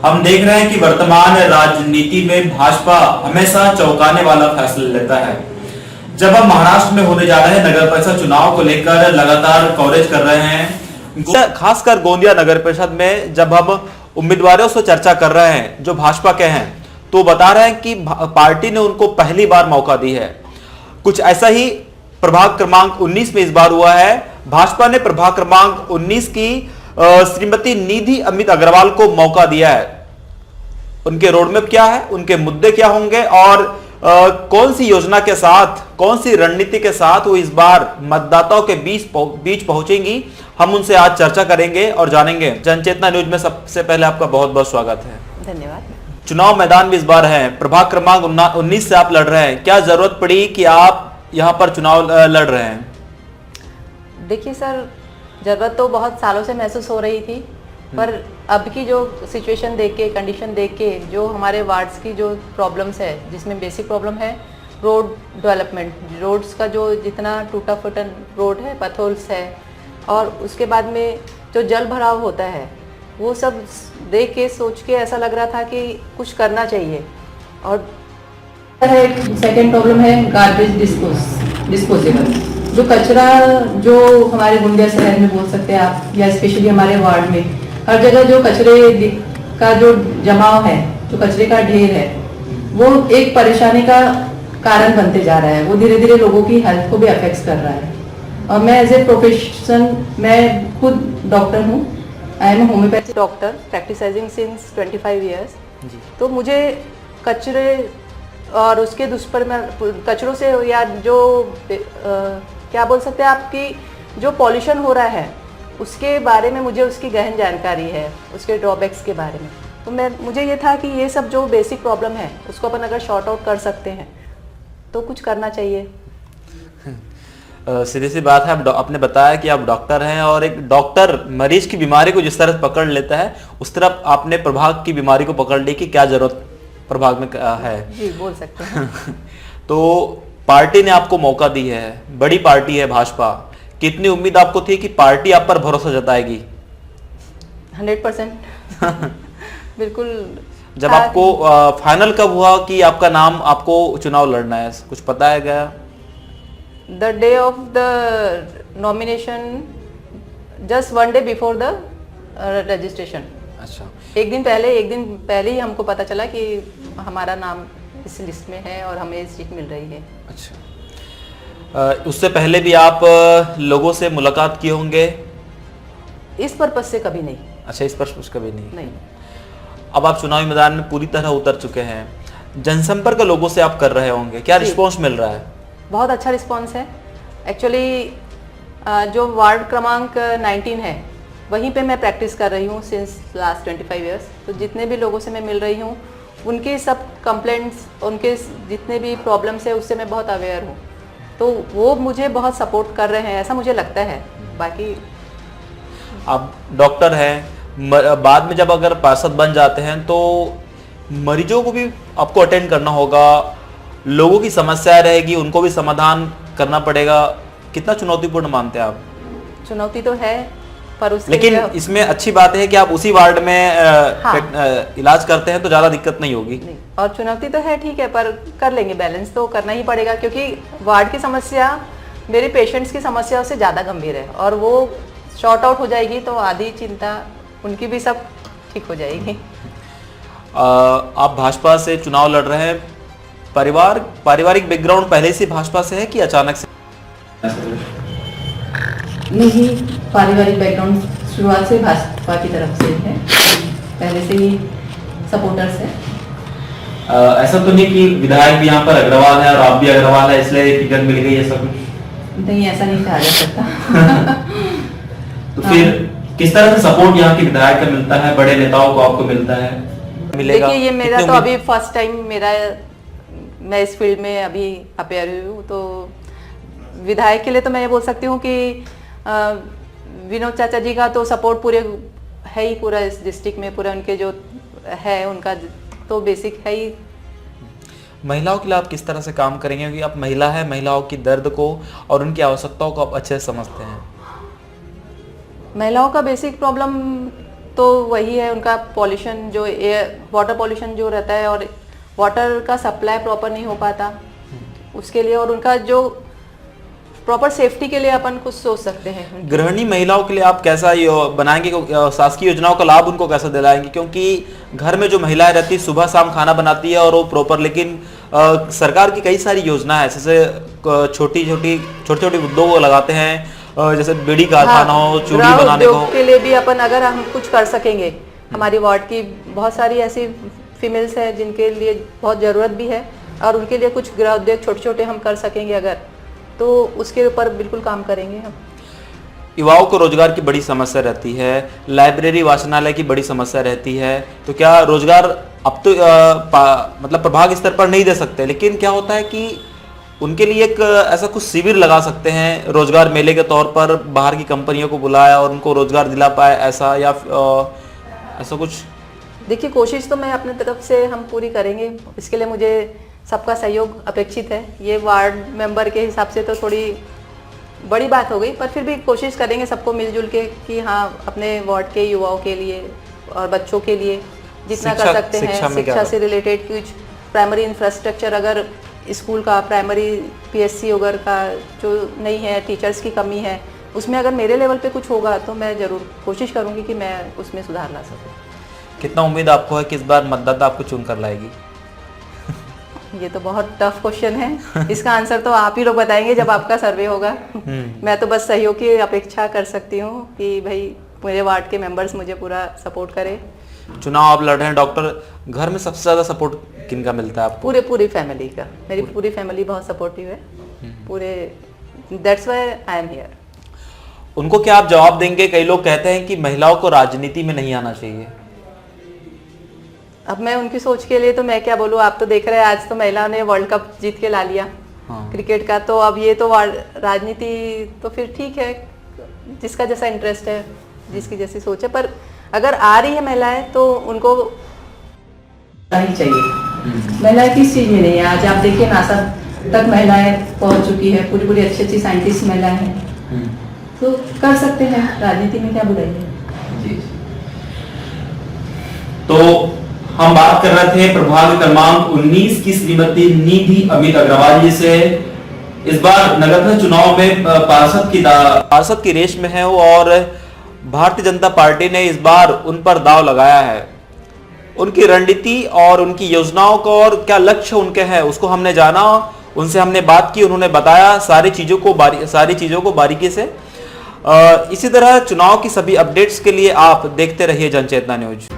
हम देख रहे हैं कि वर्तमान राजनीति में भाजपा हमेशा चौंकाने वाला फैसला लेता है। जब हम महाराष्ट्र में होने जा रहे हैं नगर परिषद चुनाव को लेकर लगातार कवरेज कर रहे हैं, खासकर गोंदिया नगर परिषद में जब हम उम्मीदवारों से चर्चा कर रहे हैं जो भाजपा के हैं, तो बता रहे हैं कि पार्टी ने उनको पहली बार मौका दी है। कुछ ऐसा ही प्रभाग क्रमांक 19 में इस बार हुआ है। भाजपा ने प्रभाग क्रमांक 19 की श्रीमती निधि अमित अग्रवाल को मौका दिया है। उनके रोडमैप क्या है, उनके मुद्दे क्या होंगे और कौन सी योजना के साथ, कौन सी रणनीति के साथ वो इस बार मतदाताओं के बीच पहुंचेंगी, हम उनसे आज चर्चा करेंगे और जानेंगे। जनचेतना न्यूज में सबसे पहले आपका बहुत बहुत स्वागत है। धन्यवाद। चुनाव मैदान में इस बार है, प्रभाग क्रमांक 19 से आप लड़ रहे हैं। क्या जरूरत पड़ी कि आप यहाँ पर चुनाव लड़ रहे हैं? देखिए सर, जरूरत तो बहुत सालों से महसूस हो रही थी, पर अब की जो सिचुएशन देख के, कंडीशन देख के, जो हमारे वार्ड्स की जो प्रॉब्लम्स है, जिसमें बेसिक प्रॉब्लम है रोड डेवलपमेंट, रोड्स का जो जितना टूटा फूटा रोड है, पथोल्स है, और उसके बाद में जो जल भराव होता है, वो सब देख के सोच के ऐसा लग रहा था कि कुछ करना चाहिए। और सेकेंड प्रॉब्लम है गार्बेज डिस्पोजेबल, जो कचरा जो हमारे गोंदिया शहर में बोल सकते हैं आप, या स्पेशली हमारे वार्ड में हर जगह जो कचरे का जो जमाव है, जो कचरे का ढेर है, वो एक परेशानी का कारण बनते जा रहा है। वो धीरे धीरे लोगों की हेल्थ को भी अफेक्ट कर रहा है। और मैं एज ए प्रोफेशन, मैं खुद डॉक्टर हूँ, I am homeopathy doctor practising since 25 years. तो मुझे कचरे और उसके कचरों से, या जो क्या बोल सकते हैं आपकी जो पॉल्यूशन हो रहा है, उसके बारे में मुझे उसकी गहन जानकारी है, उसके ड्रॉबैक्स के बारे में। तो मुझे ये था कि ये सब जो बेसिक प्रॉब्लम है उसको अपन अगर शॉर्ट आउट कर सकते हैं तो कुछ करना चाहिए। सीधी सी बात है, आपने बताया कि आप डॉक्टर हैं और एक डॉक्टर मरीज की बीमारी को जिस तरह से पकड़ लेता है, उस तरफ आपने प्रभाग की बीमारी को पकड़ ली कि क्या जरूरत प्रभाग में है। जी, बोल सकते हैं। तो पार्टी ने आपको मौका दी है, बड़ी पार्टी है भाजपा। कितनी उम्मीद आपको थी कि पार्टी आप पर भरोसा जताएगी? 100% बिल्कुल। जब आपको फाइनल कब हुआ कि आपका नाम, आपको चुनाव लड़ना है, कुछ पता है क्या? The day of the nomination, just 1 day before the registration. अच्छा, एक दिन पहले ही हमको पता चला कि हमारा नाम इस लिस्ट में है और हमें सीट मिल रही है। अच्छा, उससे पहले भी आप लोगों से मुलाकात किए होंगे? इस पर्पज से कभी नहीं। अच्छा, इस पर कभी नहीं। अब आप चुनावी मैदान में पूरी तरह उतर चुके हैं, जनसंपर्क लोगों से आप कर रहे होंगे, क्या रिस्पॉन्स मिल रहा है? बहुत अच्छा रिस्पॉन्स है। एक्चुअली जो वार्ड क्रमांक 19 है, वहीं पे मैं प्रैक्टिस कर रही हूँ सिंस लास्ट 25 ईयर्स। तो जितने भी लोगों से मैं मिल रही हूँ, उनके सब कंप्लेंट्स, उनके जितने भी प्रॉब्लम्स है, उससे मैं बहुत अवेयर हूँ। तो वो मुझे बहुत सपोर्ट कर रहे हैं, ऐसा मुझे लगता है। बाकी आप डॉक्टर हैं, बाद में जब अगर पार्षद बन जाते हैं तो मरीजों को भी आपको अटेंड करना होगा, लोगों की समस्याएं रहेगी, उनको भी समाधान करना पड़ेगा। कितना चुनौतीपूर्ण मानते हैं आप? चुनौती तो है, पर उसके लेकिन इसमें अच्छी बात है कि आप उसी वार्ड में इलाज करते हैं तो ज्यादा दिक्कत नहीं होगी। नहीं, और चुनौती तो है, ठीक है, पर कर लेंगे, बैलेंस तो करना ही पड़ेगा, क्योंकि वार्ड की समस्या मेरे पेशेंट्स की समस्याओं से ज़्यादा गंभीर है, और वो शॉर्ट आउट हो जाएगी तो आधी चिंता उनकी भी सब ठीक हो जाएगी। आप भाजपा से चुनाव लड़ रहे हैं, पारिवारिक बैकग्राउंड पहले से भाजपा से है कि अचानक से? नहीं, पारिवारिक बैकग्राउंड शुरुआत से भाजपा की तरफ से है, पहले से ही सपोर्टर्स है। ऐसा तो नहीं कि विधायक भी यहाँ पर अग्रवाल है और आप भी अग्रवाल है इसलिए टिकट मिल गई, ऐसा कुछ? नहीं, ऐसा नहीं कहा जा सकता। तो फिर किस तरह से सपोर्ट यहाँ के विधायक का मिलता है, बड़े नेताओं को आपको मिलता है? मिलेगा? देखिए, ये मेरा तो अभी फर्स्ट टाइम मैं इस फील्ड में अभी अपेयर हुई हूँ। तो विधायक के लिए तो मैं ये बोल सकती हूँ कि विनोद चाचा जी का तो सपोर्ट पूरे है ही, पूरा इस डिस्ट्रिक्ट में, पूरा उनके जो है उनका तो बेसिक है ही। महिलाओं के लिए आप किस तरह से काम करेंगे, क्योंकि आप महिला है, महिलाओं की दर्द को और उनकी आवश्यकताओं को आप अच्छे से समझते हैं? महिलाओं का बेसिक प्रॉब्लम तो वही है उनका पॉल्यूशन, जो एयर वाटर पॉल्यूशन जो रहता है, और वाटर का सप्लाई प्रॉपर नहीं हो पाता उसके लिए, और उनका जो प्रॉपर सेफ्टी के लिए अपन कुछ सोच सकते हैं। गृहिणी महिलाओं के लिए आप कैसा ये बनाएंगे, शासकीय योजनाओं का लाभ उनको कैसा दिलाएंगे? क्योंकि घर में जो महिलाएं रहती है सुबह शाम खाना बनाती है और वो प्रॉपर, लेकिन सरकार की कई सारी योजना है, जैसे छोटी छोटी उद्योग लगाते हैं, जैसे बीड़ी कारखाना हो, चूड़ी बनाने को, के लिए भी अपन अगर हम कुछ कर सकेंगे, हमारी वार्ड की बहुत सारी ऐसी फीमेल्स हैं जिनके लिए बहुत ज़रूरत भी है, और उनके लिए कुछ गृह उद्योग छोटे छोटे हम कर सकेंगे अगर, तो उसके ऊपर बिल्कुल काम करेंगे हम। युवाओं को रोजगार की बड़ी समस्या रहती है, लाइब्रेरी वाचनालय की बड़ी समस्या रहती है, तो क्या रोजगार अब तो मतलब प्रभाग स्तर पर नहीं दे सकते, लेकिन क्या होता है कि उनके लिए एक ऐसा कुछ शिविर लगा सकते हैं रोजगार मेले के तौर पर, बाहर की कंपनियों को बुलाया और उनको रोजगार दिला पाए, ऐसा या ऐसा कुछ? देखिए, कोशिश तो मैं अपने तरफ से हम पूरी करेंगे, इसके लिए मुझे सबका सहयोग अपेक्षित है। ये वार्ड मेंबर के हिसाब से तो थोड़ी बड़ी बात हो गई, पर फिर भी कोशिश करेंगे सबको मिलजुल के कि हाँ, अपने वार्ड के युवाओं के लिए और बच्चों के लिए जितना कर सकते हैं, शिक्षा से रिलेटेड कुछ प्राइमरी इंफ्रास्ट्रक्चर, अगर स्कूल का प्राइमरी पीएससी वगैरह का जो नहीं है, टीचर्स की कमी है, उसमें अगर मेरे लेवल पे कुछ होगा तो मैं ज़रूर कोशिश करूँगी कि मैं उसमें सुधार ला सकूँ। कितना उम्मीद आपको है कि इस बार मतदाता आपको चुन कर लाएगी? ये तो बहुत टफ क्वेश्चन है, इसका आंसर तो आप ही लोग बताएंगे जब आपका सर्वे होगा। मैं तो बस सहयोग की अपेक्षा कर सकती हूँ कि भाई मेरे वार्ड के मेंबर्स मुझे पूरा सपोर्ट करें। चुनाव आप लड़ रहे हैं डॉक्टर, घर में सबसे ज्यादा सपोर्ट किनका मिलता है आपको? पूरी फैमिली का, मेरी पूरी फैमिली बहुत सपोर्टिव है, पूरे, that's why I am here. उनको क्या आप जवाब देंगे? कई लोग कहते हैं कि महिलाओं को राजनीति में नहीं आना चाहिए। अब मैं उनकी सोच के लिए तो मैं क्या बोलूँ, आप तो देख रहे हैं आज तो महिला ने वर्ल्ड कप जीत के ला लिया क्रिकेट का, तो अब ये तो राजनीति तो फिर ठीक है, जिसका जैसा इंटरेस्ट है, जिसकी जैसी सोच है, पर अगर आ रही है महिलाएं तो उनको ही चाहिए। महिलाएं किस चीज़ में नहीं है, आज आप देखिए नासा तक महिलाएं पहुंच चुकी है, पूरी अच्छी साइंटिस्ट महिलाएं हैं, तो कर सकते हैं, राजनीति में क्या बुराई है। तो हम बात कर रहे थे प्रभाग क्रमांक 19 की श्रीमती निधि अमित अग्रवाल जी से। इस बार नगर चुनाव में पार्षद की रेस में है और भारतीय जनता पार्टी ने इस बार उन पर दांव लगाया है। उनकी रणनीति और उनकी योजनाओं को और क्या लक्ष्य उनके हैं उसको हमने जाना, उनसे हमने बात की, उन्होंने बताया सारी चीजों को बारीकी से। इसी तरह चुनाव की सभी अपडेट्स के लिए आप देखते रहिए जनचेतना न्यूज।